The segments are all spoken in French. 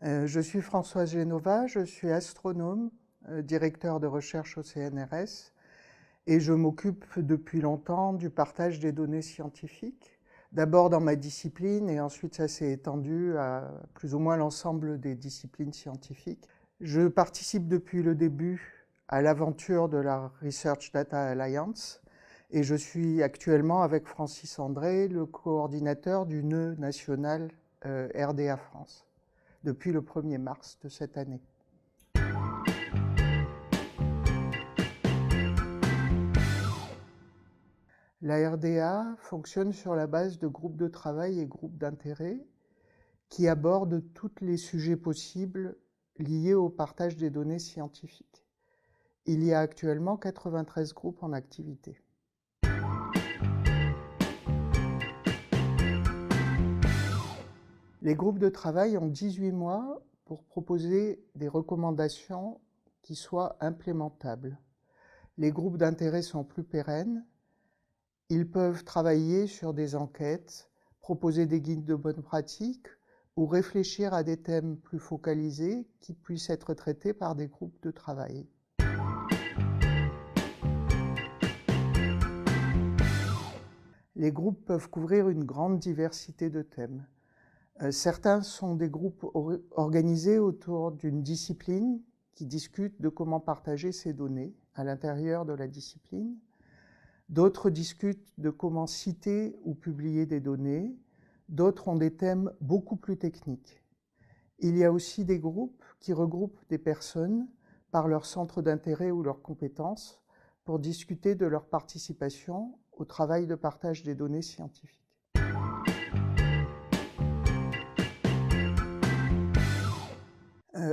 Je suis Françoise Genova, je suis astronome, directeur de recherche au CNRS, et je m'occupe depuis longtemps du partage des données scientifiques, d'abord dans ma discipline, et ensuite ça s'est étendu à plus ou moins l'ensemble des disciplines scientifiques. Je participe depuis le début à l'aventure de la Research Data Alliance, et je suis actuellement avec Francis André, le coordinateur du nœud national RDA France, depuis le 1er mars de cette année. La RDA fonctionne sur la base de groupes de travail et groupes d'intérêt qui abordent tous les sujets possibles liés au partage des données scientifiques. Il y a actuellement 93 groupes en activité. Les groupes de travail ont 18 mois pour proposer des recommandations qui soient implémentables. Les groupes d'intérêt sont plus pérennes. Ils peuvent travailler sur des enquêtes, proposer des guides de bonne pratique ou réfléchir à des thèmes plus focalisés qui puissent être traités par des groupes de travail. Les groupes peuvent couvrir une grande diversité de thèmes. Certains sont des groupes organisés autour d'une discipline qui discute de comment partager ces données à l'intérieur de la discipline. D'autres discutent de comment citer ou publier des données. D'autres ont des thèmes beaucoup plus techniques. Il y a aussi des groupes qui regroupent des personnes par leur centre d'intérêt ou leurs compétences pour discuter de leur participation au travail de partage des données scientifiques.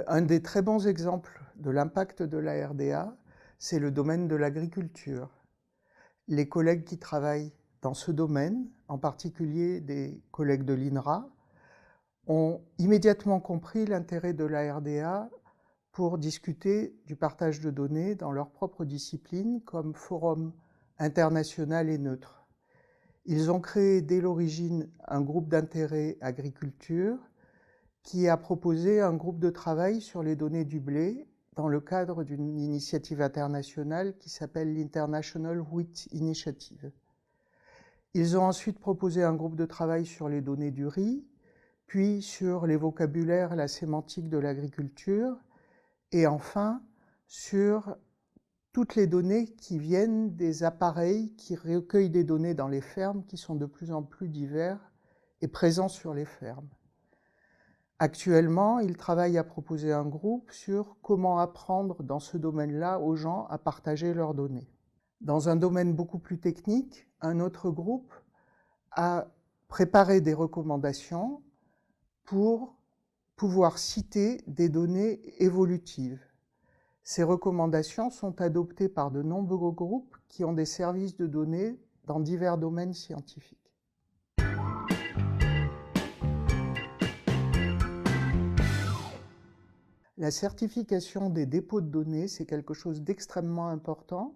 Un des très bons exemples de l'impact de la RDA, c'est le domaine de l'agriculture. Les collègues qui travaillent dans ce domaine, en particulier des collègues de l'INRA, ont immédiatement compris l'intérêt de la RDA pour discuter du partage de données dans leur propre discipline comme forum international et neutre. Ils ont créé dès l'origine un groupe d'intérêt agriculture qui a proposé un groupe de travail sur les données du blé dans le cadre d'une initiative internationale qui s'appelle l'International Wheat Initiative. Ils ont ensuite proposé un groupe de travail sur les données du riz, puis sur les vocabulaires et la sémantique de l'agriculture, et enfin sur toutes les données qui viennent des appareils qui recueillent des données dans les fermes qui sont de plus en plus divers et présents sur les fermes. Actuellement, ils travaillent à proposer un groupe sur comment apprendre dans ce domaine-là aux gens à partager leurs données. Dans un domaine beaucoup plus technique, un autre groupe a préparé des recommandations pour pouvoir citer des données évolutives. Ces recommandations sont adoptées par de nombreux groupes qui ont des services de données dans divers domaines scientifiques. La certification des dépôts de données, c'est quelque chose d'extrêmement important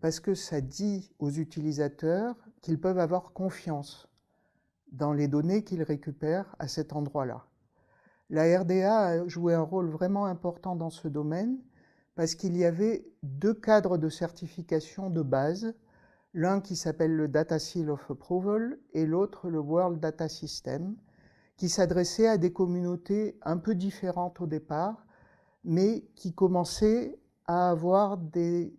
parce que ça dit aux utilisateurs qu'ils peuvent avoir confiance dans les données qu'ils récupèrent à cet endroit-là. La RDA a joué un rôle vraiment important dans ce domaine parce qu'il y avait deux cadres de certification de base, l'un qui s'appelle le Data Seal of Approval et l'autre le World Data System, qui s'adressait à des communautés un peu différentes au départ, mais qui commençaient à avoir des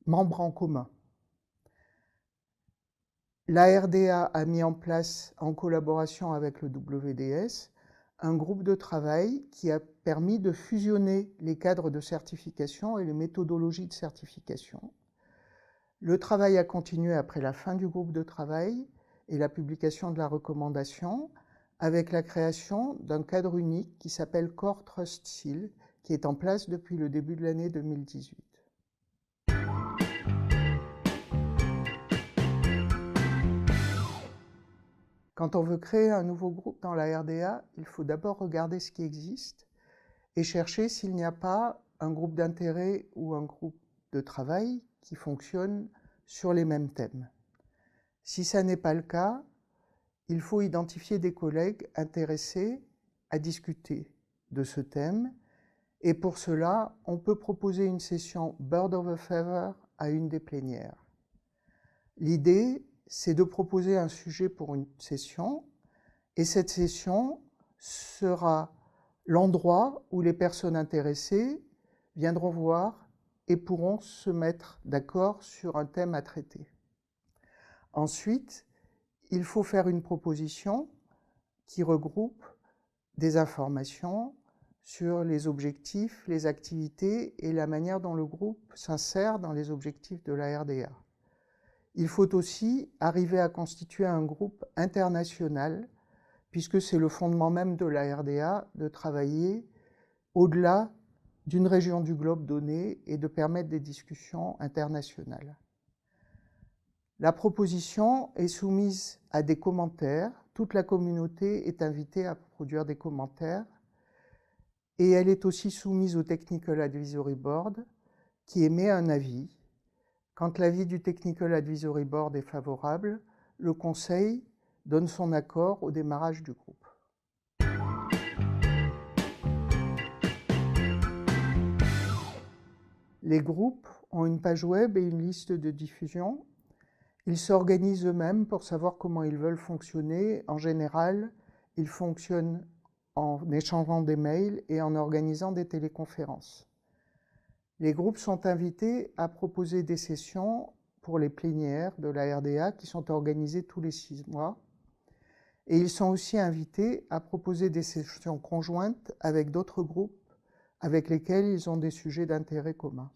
membres en commun. La RDA a mis en place, en collaboration avec le WDS, un groupe de travail qui a permis de fusionner les cadres de certification et les méthodologies de certification. Le travail a continué après la fin du groupe de travail et la publication de la recommandation, avec la création d'un cadre unique qui s'appelle Core Trust Seal, qui est en place depuis le début de l'année 2018. Quand on veut créer un nouveau groupe dans la RDA, il faut d'abord regarder ce qui existe et chercher s'il n'y a pas un groupe d'intérêt ou un groupe de travail qui fonctionne sur les mêmes thèmes. Si ça n'est pas le cas, il faut identifier des collègues intéressés à discuter de ce thème. Et pour cela, on peut proposer une session Bird of a Feather à une des plénières. L'idée, c'est de proposer un sujet pour une session, et cette session sera l'endroit où les personnes intéressées viendront voir et pourront se mettre d'accord sur un thème à traiter. Ensuite, il faut faire une proposition qui regroupe des informations sur les objectifs, les activités et la manière dont le groupe s'insère dans les objectifs de la RDA. Il faut aussi arriver à constituer un groupe international, puisque c'est le fondement même de la RDA de travailler au-delà d'une région du globe donnée et de permettre des discussions internationales. La proposition est soumise à des commentaires. Toute la communauté est invitée à produire des commentaires. Et elle est aussi soumise au Technical Advisory Board, qui émet un avis. Quand l'avis du Technical Advisory Board est favorable, le Conseil donne son accord au démarrage du groupe. Les groupes ont une page web et une liste de diffusion. Ils s'organisent eux-mêmes pour savoir comment ils veulent fonctionner. En général, ils fonctionnent en échangeant des mails et en organisant des téléconférences. Les groupes sont invités à proposer des sessions pour les plénières de la RDA qui sont organisées tous les 6 mois. Et ils sont aussi invités à proposer des sessions conjointes avec d'autres groupes avec lesquels ils ont des sujets d'intérêt commun.